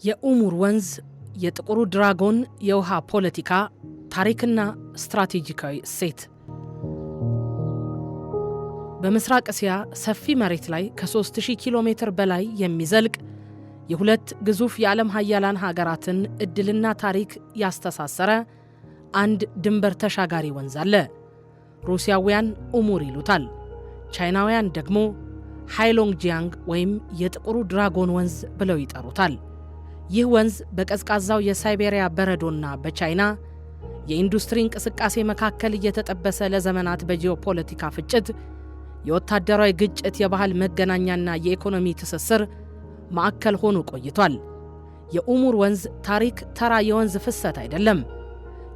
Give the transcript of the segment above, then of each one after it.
የኡሙር ወንዝ የጥቁሩ ድራጎን የውሃ ፖለቲካ ታሪክና ስትራቴጂካዊ እሴት በምስራቅ እስያ ሰፊ መሬት ላይ ከ3000 ኪሎ ሜትር በላይ የሚዘልቅ የሁለት ግዙፍ የዓለም ሀያላን ሀገራትን እድልና ታሪክ ያስተሳሰረ አንድ ድንበር ተሻጋሪ ወንዝ አለ። ሩሲያውያን ኡሙር ይሉታል፣ ቻይናውያን ደግሞ ሃይሎንግጂያንግ ወይም የጥቁሩ ድራጎን ወንዝ ብለው ይጠሩታል። ይህ ወንዝ በቀዝቃዛው የሳይቤሪያ በረዶና በቻይና የኢንዱስትሪ እንቅስቃሴ መካከል እየተጠበሰ ለዘመናት በጂኦፖለቲካ ፍጭት፣ የወታደራዊ ግጭት፣ የባህል መገናኛና የኢኮኖሚ ትስስር ማዕከል ሆኖ ቆይቷል። የኡሙር ወንዝ ታሪክ ተራ የወንዝ ፍሰት አይደለም።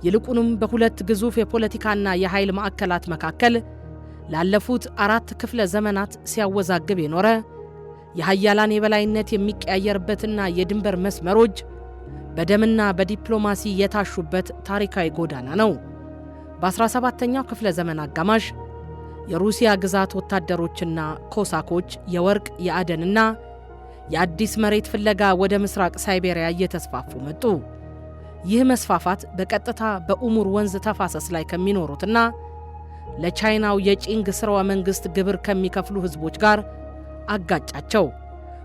ይልቁንም በሁለት ግዙፍ የፖለቲካና የኃይል ማዕከላት መካከል ላለፉት 4 ክፍለ ዘመናት ሲያወዛግብ የኖረ የሀያላን የበላይነት የሚቀያየርበትና የድንበር መስመሮች በደምና በዲፕሎማሲ የታሹበት ታሪካዊ ጎዳና ነው። በ17ኛው ክፍለ ዘመን አጋማሽ የሩሲያ ግዛት ወታደሮችና ኮሳኮች የወርቅ የአደንና የአዲስ መሬት ፍለጋ ወደ ምስራቅ ሳይቤሪያ እየተስፋፉ መጡ። ይህ መስፋፋት በቀጥታ በኡሙር ወንዝ ተፋሰስ ላይ ከሚኖሩትና ለቻይናው የጪንግ ስርወ መንግስት ግብር ከሚከፍሉ ህዝቦች ጋር አጋጫቸው።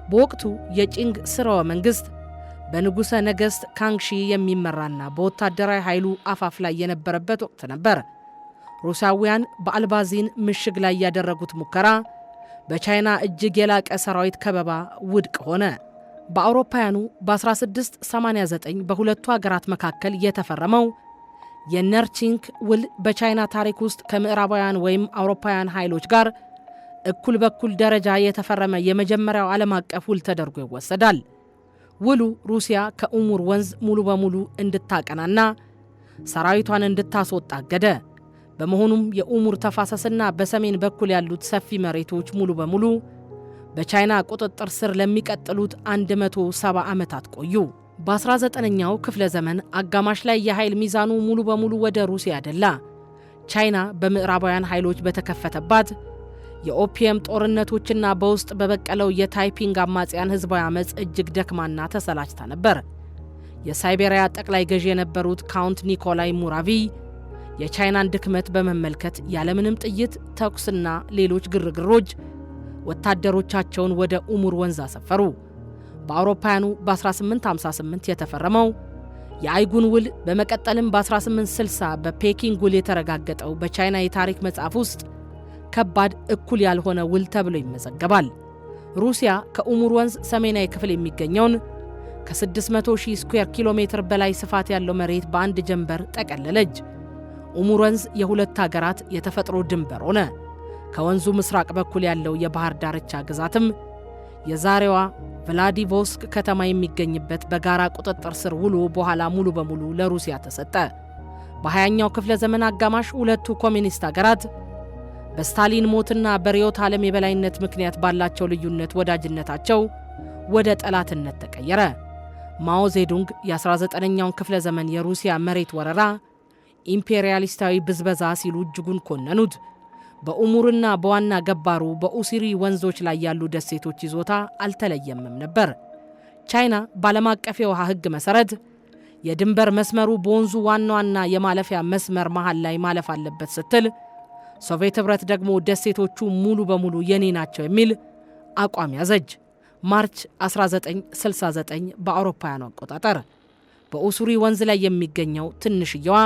በወቅቱ የጪንግ ስርወ መንግስት በንጉሠ ነገሥት ካንግሺ የሚመራና በወታደራዊ ኃይሉ አፋፍ ላይ የነበረበት ወቅት ነበር። ሩሲያውያን በአልባዚን ምሽግ ላይ ያደረጉት ሙከራ በቻይና እጅግ የላቀ ሰራዊት ከበባ ውድቅ ሆነ። በአውሮፓውያኑ በ1689 በሁለቱ ሀገራት መካከል የተፈረመው የነርቺንግ ውል በቻይና ታሪክ ውስጥ ከምዕራባውያን ወይም አውሮፓውያን ኃይሎች ጋር እኩል በኩል ደረጃ የተፈረመ የመጀመሪያው ዓለም አቀፍ ውል ተደርጎ ይወሰዳል። ውሉ ሩሲያ ከኡሙር ወንዝ ሙሉ በሙሉ እንድታቀናና ሰራዊቷን እንድታስወጣ አገደ። በመሆኑም የኡሙር ተፋሰስና በሰሜን በኩል ያሉት ሰፊ መሬቶች ሙሉ በሙሉ በቻይና ቁጥጥር ስር ለሚቀጥሉት 170 ዓመታት ቆዩ። በ19ኛው ክፍለ ዘመን አጋማሽ ላይ የኃይል ሚዛኑ ሙሉ በሙሉ ወደ ሩሲያ አደላ። ቻይና በምዕራባውያን ኃይሎች በተከፈተባት የኦፒየም ጦርነቶችና በውስጥ በበቀለው የታይፒንግ አማጽያን ህዝባዊ አመፅ እጅግ ደክማና ተሰላችታ ነበር። የሳይቤሪያ ጠቅላይ ገዢ የነበሩት ካውንት ኒኮላይ ሙራቪ የቻይናን ድክመት በመመልከት ያለምንም ጥይት ተኩስና ሌሎች ግርግሮች ወታደሮቻቸውን ወደ ኡሙር ወንዝ አሰፈሩ። በአውሮፓውያኑ በ1858 የተፈረመው የአይጉን ውል በመቀጠልም በ1860 በፔኪንግ ውል የተረጋገጠው በቻይና የታሪክ መጽሐፍ ውስጥ ከባድ እኩል ያልሆነ ውል ተብሎ ይመዘገባል። ሩሲያ ከኡሙር ወንዝ ሰሜናዊ ክፍል የሚገኘውን ከ600,000 ስኩዌር ኪሎ ሜትር በላይ ስፋት ያለው መሬት በአንድ ጀንበር ጠቀለለች። ኡሙር ወንዝ የሁለት ሀገራት የተፈጥሮ ድንበር ሆነ። ከወንዙ ምስራቅ በኩል ያለው የባህር ዳርቻ ግዛትም የዛሬዋ ቭላዲቮስክ ከተማ የሚገኝበት በጋራ ቁጥጥር ስር ውሎ በኋላ ሙሉ በሙሉ ለሩሲያ ተሰጠ። በ20ኛው ክፍለ ዘመን አጋማሽ ሁለቱ ኮሚኒስት ሀገራት በስታሊን ሞትና በርዕዮተ ዓለም የበላይነት ምክንያት ባላቸው ልዩነት ወዳጅነታቸው ወደ ጠላትነት ተቀየረ። ማኦ ዜዱንግ የ19ኛውን ክፍለ ዘመን የሩሲያ መሬት ወረራ ኢምፔሪያሊስታዊ ብዝበዛ ሲሉ እጅጉን ኮነኑት። በኡሙርና በዋና ገባሩ በኡሲሪ ወንዞች ላይ ያሉ ደሴቶች ይዞታ አልተለየምም ነበር። ቻይና በዓለም አቀፍ የውሃ ሕግ መሠረት የድንበር መስመሩ በወንዙ ዋና የማለፊያ መስመር መሃል ላይ ማለፍ አለበት ስትል፣ ሶቪየት ኅብረት ደግሞ ደሴቶቹ ሙሉ በሙሉ የኔ ናቸው የሚል አቋም ያዘች። ማርች 1969 በአውሮፓውያኑ አቆጣጠር በኡሱሪ ወንዝ ላይ የሚገኘው ትንሽየዋ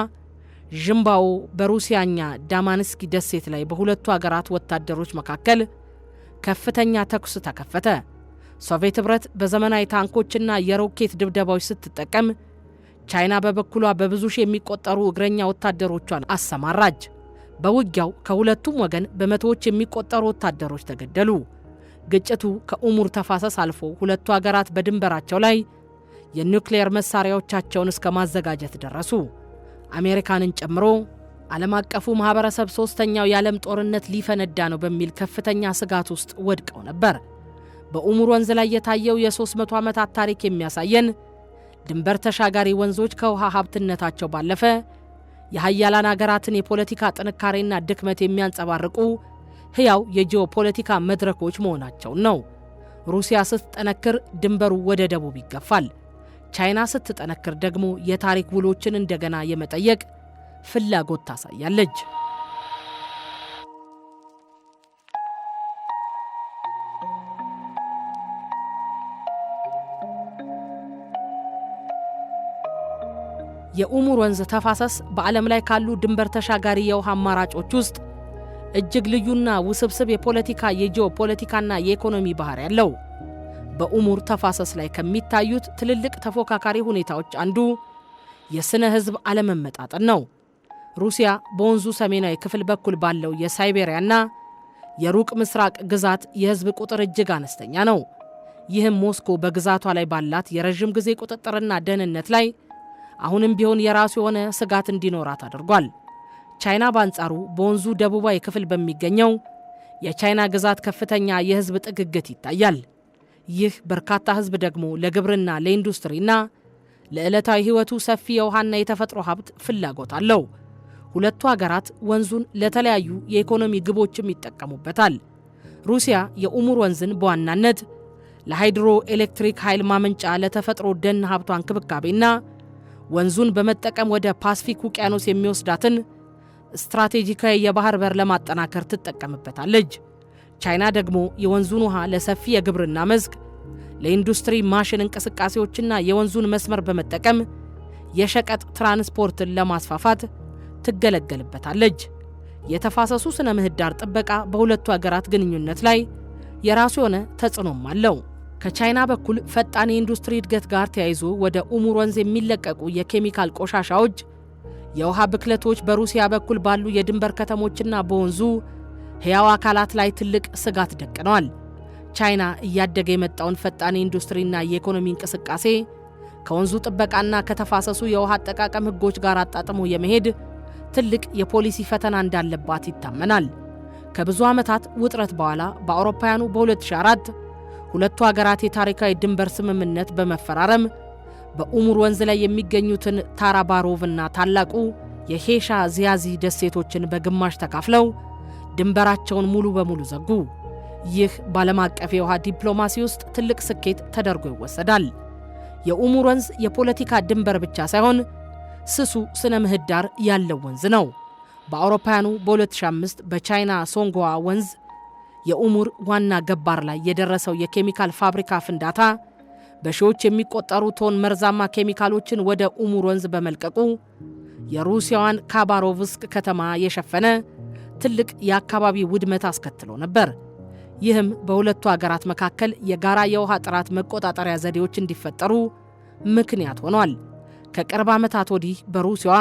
ዥምባዎ በሩሲያኛ ዳማንስኪ ደሴት ላይ በሁለቱ ሀገራት ወታደሮች መካከል ከፍተኛ ተኩስ ተከፈተ። ሶቪየት ኅብረት በዘመናዊ ታንኮችና የሮኬት ድብደባዎች ስትጠቀም፣ ቻይና በበኩሏ በብዙ ሺህ የሚቆጠሩ እግረኛ ወታደሮቿን አሰማራች። በውጊያው ከሁለቱም ወገን በመቶዎች የሚቆጠሩ ወታደሮች ተገደሉ። ግጭቱ ከኡሙር ተፋሰስ አልፎ ሁለቱ ሀገራት በድንበራቸው ላይ የኒውክሌር መሳሪያዎቻቸውን እስከ ማዘጋጀት ደረሱ። አሜሪካንን ጨምሮ ዓለም አቀፉ ማህበረሰብ ሶስተኛው የዓለም ጦርነት ሊፈነዳ ነው በሚል ከፍተኛ ስጋት ውስጥ ወድቀው ነበር። በኡሙር ወንዝ ላይ የታየው የ300 ዓመታት ታሪክ የሚያሳየን ድንበር ተሻጋሪ ወንዞች ከውሃ ሀብትነታቸው ባለፈ የሀያላን ሀገራትን የፖለቲካ ጥንካሬና ድክመት የሚያንጸባርቁ ሕያው የጂኦፖለቲካ መድረኮች መሆናቸው ነው። ሩሲያ ስትጠነክር ድንበሩ ወደ ደቡብ ይገፋል። ቻይና ስትጠነክር ደግሞ የታሪክ ውሎችን እንደገና የመጠየቅ ፍላጎት ታሳያለች። የኡሙር ወንዝ ተፋሰስ በዓለም ላይ ካሉ ድንበር ተሻጋሪ የውሃ አማራጮች ውስጥ እጅግ ልዩና ውስብስብ የፖለቲካ የጂኦፖለቲካና የኢኮኖሚ ባህር ያለው። በኡሙር ተፋሰስ ላይ ከሚታዩት ትልልቅ ተፎካካሪ ሁኔታዎች አንዱ የስነ ህዝብ አለመመጣጠን ነው። ሩሲያ በወንዙ ሰሜናዊ ክፍል በኩል ባለው የሳይቤሪያና የሩቅ ምስራቅ ግዛት የህዝብ ቁጥር እጅግ አነስተኛ ነው። ይህም ሞስኮ በግዛቷ ላይ ባላት የረዥም ጊዜ ቁጥጥርና ደህንነት ላይ አሁንም ቢሆን የራሱ የሆነ ስጋት እንዲኖራት አድርጓል። ቻይና በአንጻሩ በወንዙ ደቡባዊ ክፍል በሚገኘው የቻይና ግዛት ከፍተኛ የህዝብ ጥግግት ይታያል። ይህ በርካታ ህዝብ ደግሞ ለግብርና፣ ለኢንዱስትሪና ለዕለታዊ ህይወቱ ሰፊ የውሃና የተፈጥሮ ሀብት ፍላጎት አለው። ሁለቱ ሀገራት ወንዙን ለተለያዩ የኢኮኖሚ ግቦችም ይጠቀሙበታል። ሩሲያ የኡሙር ወንዝን በዋናነት ለሃይድሮ ኤሌክትሪክ ኃይል ማመንጫ፣ ለተፈጥሮ ደን ሀብቷ እንክብካቤና ወንዙን በመጠቀም ወደ ፓስፊክ ውቅያኖስ የሚወስዳትን ስትራቴጂካዊ የባህር በር ለማጠናከር ትጠቀምበታለች። ቻይና ደግሞ የወንዙን ውሃ ለሰፊ የግብርና መስክ፣ ለኢንዱስትሪ ማሽን እንቅስቃሴዎችና የወንዙን መስመር በመጠቀም የሸቀጥ ትራንስፖርትን ለማስፋፋት ትገለገልበታለች። የተፋሰሱ ስነ ምህዳር ጥበቃ በሁለቱ ሀገራት ግንኙነት ላይ የራሱ የሆነ ተጽዕኖም አለው። ከቻይና በኩል ፈጣን የኢንዱስትሪ እድገት ጋር ተያይዞ ወደ ኡሙር ወንዝ የሚለቀቁ የኬሚካል ቆሻሻዎች፣ የውሃ ብክለቶች በሩሲያ በኩል ባሉ የድንበር ከተሞችና በወንዙ ሕያው አካላት ላይ ትልቅ ስጋት ደቅነዋል። ቻይና እያደገ የመጣውን ፈጣን የኢንዱስትሪና የኢኮኖሚ እንቅስቃሴ ከወንዙ ጥበቃና ከተፋሰሱ የውሃ አጠቃቀም ሕጎች ጋር አጣጥሞ የመሄድ ትልቅ የፖሊሲ ፈተና እንዳለባት ይታመናል። ከብዙ ዓመታት ውጥረት በኋላ በአውሮፓውያኑ በ2004 ሁለቱ ሀገራት የታሪካዊ ድንበር ስምምነት በመፈራረም በኡሙር ወንዝ ላይ የሚገኙትን ታራባሮቭና ታላቁ የሄሻ ዚያዚ ደሴቶችን በግማሽ ተካፍለው ድንበራቸውን ሙሉ በሙሉ ዘጉ። ይህ በዓለም አቀፍ የውሃ ዲፕሎማሲ ውስጥ ትልቅ ስኬት ተደርጎ ይወሰዳል። የኡሙር ወንዝ የፖለቲካ ድንበር ብቻ ሳይሆን ስሱ ስነ ምህዳር ያለው ወንዝ ነው። በአውሮፓውያኑ በ2005 በቻይና ሶንግዋ ወንዝ የኡሙር ዋና ገባር ላይ የደረሰው የኬሚካል ፋብሪካ ፍንዳታ በሺዎች የሚቆጠሩ ቶን መርዛማ ኬሚካሎችን ወደ ኡሙር ወንዝ በመልቀቁ የሩሲያዋን ካባሮቭስክ ከተማ የሸፈነ ትልቅ የአካባቢ ውድመት አስከትሎ ነበር። ይህም በሁለቱ ሀገራት መካከል የጋራ የውሃ ጥራት መቆጣጠሪያ ዘዴዎች እንዲፈጠሩ ምክንያት ሆኗል። ከቅርብ ዓመታት ወዲህ በሩሲያዋ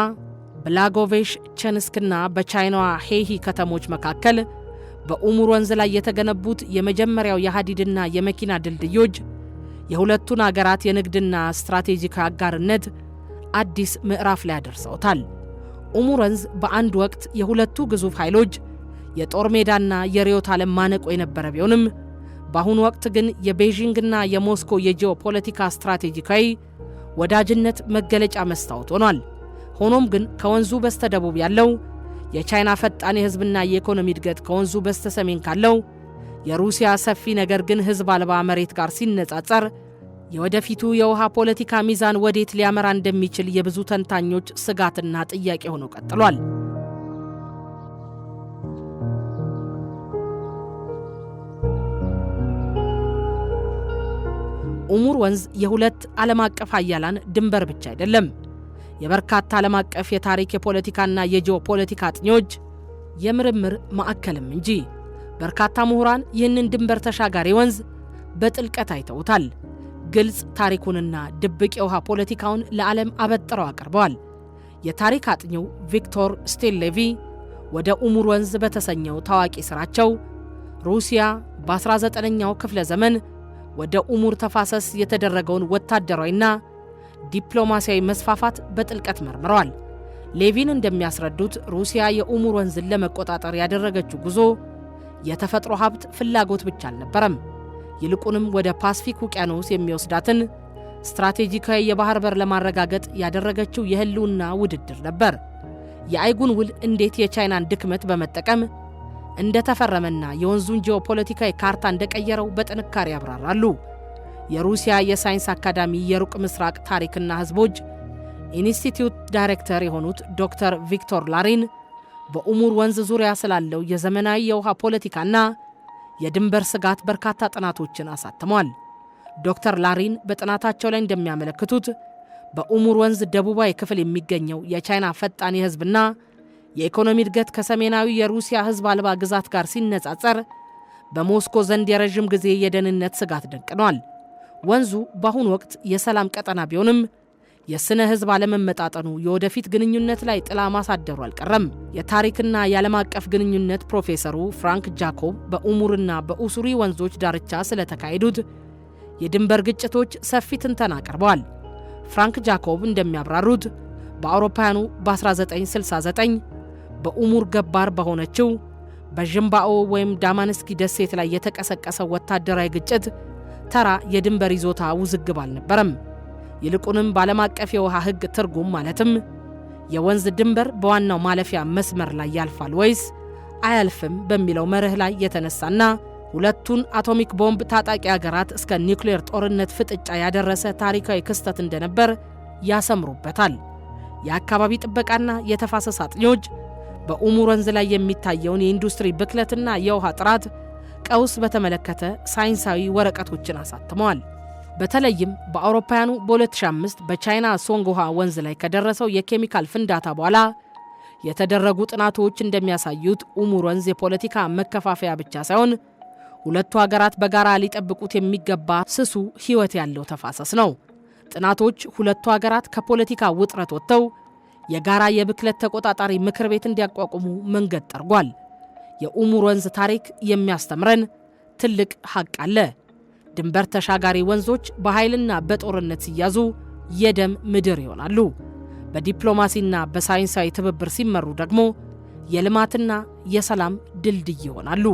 ብላጎቬሽ ቸንስክና በቻይናዋ ሄሂ ከተሞች መካከል በኡሙር ወንዝ ላይ የተገነቡት የመጀመሪያው የሐዲድና የመኪና ድልድዮች የሁለቱን አገራት የንግድና ስትራቴጂካዊ አጋርነት አዲስ ምዕራፍ ላይ አደርሰውታል። ኡሙር ወንዝ በአንድ ወቅት የሁለቱ ግዙፍ ኃይሎች የጦር ሜዳና የርዕዮተ ዓለም ማነቆ የነበረ ቢሆንም በአሁኑ ወቅት ግን የቤጂንግና የሞስኮ የጂኦፖለቲካ ስትራቴጂካዊ ወዳጅነት መገለጫ መስታወት ሆኗል። ሆኖም ግን ከወንዙ በስተደቡብ ያለው የቻይና ፈጣን የህዝብና የኢኮኖሚ እድገት ከወንዙ በስተሰሜን ካለው የሩሲያ ሰፊ ነገር ግን ህዝብ አልባ መሬት ጋር ሲነጻጸር የወደፊቱ የውሃ ፖለቲካ ሚዛን ወዴት ሊያመራ እንደሚችል የብዙ ተንታኞች ስጋትና ጥያቄ ሆኖ ቀጥሏል። ኡሙር ወንዝ የሁለት ዓለም አቀፍ ኃያላን ድንበር ብቻ አይደለም፣ የበርካታ ዓለም አቀፍ የታሪክ የፖለቲካና የጂኦፖለቲካ አጥኚዎች የምርምር ማዕከልም እንጂ። በርካታ ምሁራን ይህንን ድንበር ተሻጋሪ ወንዝ በጥልቀት አይተውታል። ግልጽ ታሪኩንና ድብቅ የውሃ ፖለቲካውን ለዓለም አበጥረው አቅርበዋል። የታሪክ አጥኚው ቪክቶር ስቴሌቪ ወደ ኡሙር ወንዝ በተሰኘው ታዋቂ ሥራቸው ሩሲያ በ19ኛው ክፍለ ዘመን ወደ ኡሙር ተፋሰስ የተደረገውን ወታደራዊና ዲፕሎማሲያዊ መስፋፋት በጥልቀት መርምረዋል። ሌቪን እንደሚያስረዱት ሩሲያ የኡሙር ወንዝን ለመቆጣጠር ያደረገችው ጉዞ የተፈጥሮ ሀብት ፍላጎት ብቻ አልነበረም። ይልቁንም ወደ ፓስፊክ ውቅያኖስ የሚወስዳትን ስትራቴጂካዊ የባህር በር ለማረጋገጥ ያደረገችው የህልውና ውድድር ነበር። የአይጉን ውል እንዴት የቻይናን ድክመት በመጠቀም እንደተፈረመና የወንዙን ጂኦፖለቲካዊ ካርታ እንደቀየረው በጥንካሬ ያብራራሉ። የሩሲያ የሳይንስ አካዳሚ የሩቅ ምስራቅ ታሪክና ህዝቦች ኢንስቲትዩት ዳይሬክተር የሆኑት ዶክተር ቪክቶር ላሪን በኡሙር ወንዝ ዙሪያ ስላለው የዘመናዊ የውሃ ፖለቲካና የድንበር ስጋት በርካታ ጥናቶችን አሳትመዋል። ዶክተር ላሪን በጥናታቸው ላይ እንደሚያመለክቱት በኡሙር ወንዝ ደቡባዊ ክፍል የሚገኘው የቻይና ፈጣን የህዝብና የኢኮኖሚ እድገት ከሰሜናዊ የሩሲያ ህዝብ አልባ ግዛት ጋር ሲነጻጸር በሞስኮ ዘንድ የረዥም ጊዜ የደህንነት ስጋት ደቅኗል። ወንዙ በአሁኑ ወቅት የሰላም ቀጠና ቢሆንም የስነ ህዝብ አለመመጣጠኑ የወደፊት ግንኙነት ላይ ጥላ ማሳደሩ አልቀረም። የታሪክና የዓለም አቀፍ ግንኙነት ፕሮፌሰሩ ፍራንክ ጃኮብ በኡሙርና በኡሱሪ ወንዞች ዳርቻ ስለተካሄዱት የድንበር ግጭቶች ሰፊ ትንተና አቅርበዋል። ፍራንክ ጃኮብ እንደሚያብራሩት በአውሮፓውያኑ በ1969 በኡሙር ገባር በሆነችው በዥምባኦ ወይም ዳማንስኪ ደሴት ላይ የተቀሰቀሰው ወታደራዊ ግጭት ተራ የድንበር ይዞታ ውዝግብ አልነበረም። ይልቁንም በዓለም አቀፍ የውሃ ህግ ትርጉም ማለትም የወንዝ ድንበር በዋናው ማለፊያ መስመር ላይ ያልፋል ወይስ አያልፍም በሚለው መርህ ላይ የተነሳና ሁለቱን አቶሚክ ቦምብ ታጣቂ ሀገራት እስከ ኒውክሌር ጦርነት ፍጥጫ ያደረሰ ታሪካዊ ክስተት እንደነበር ያሰምሩበታል። የአካባቢ ጥበቃና የተፋሰስ አጥኚዎች በኡሙር ወንዝ ላይ የሚታየውን የኢንዱስትሪ ብክለትና የውሃ ጥራት ቀውስ በተመለከተ ሳይንሳዊ ወረቀቶችን አሳትመዋል። በተለይም በአውሮፓውያኑ በ2005 በቻይና ሶንግሃ ወንዝ ላይ ከደረሰው የኬሚካል ፍንዳታ በኋላ የተደረጉ ጥናቶች እንደሚያሳዩት ኡሙር ወንዝ የፖለቲካ መከፋፈያ ብቻ ሳይሆን ሁለቱ ሀገራት በጋራ ሊጠብቁት የሚገባ ስሱ ህይወት ያለው ተፋሰስ ነው። ጥናቶች ሁለቱ ሀገራት ከፖለቲካ ውጥረት ወጥተው የጋራ የብክለት ተቆጣጣሪ ምክር ቤት እንዲያቋቁሙ መንገድ ጠርጓል። የኡሙር ወንዝ ታሪክ የሚያስተምረን ትልቅ ሀቅ አለ። ድንበር ተሻጋሪ ወንዞች በኃይልና በጦርነት ሲያዙ የደም ምድር ይሆናሉ። በዲፕሎማሲና በሳይንሳዊ ትብብር ሲመሩ ደግሞ የልማትና የሰላም ድልድይ ይሆናሉ።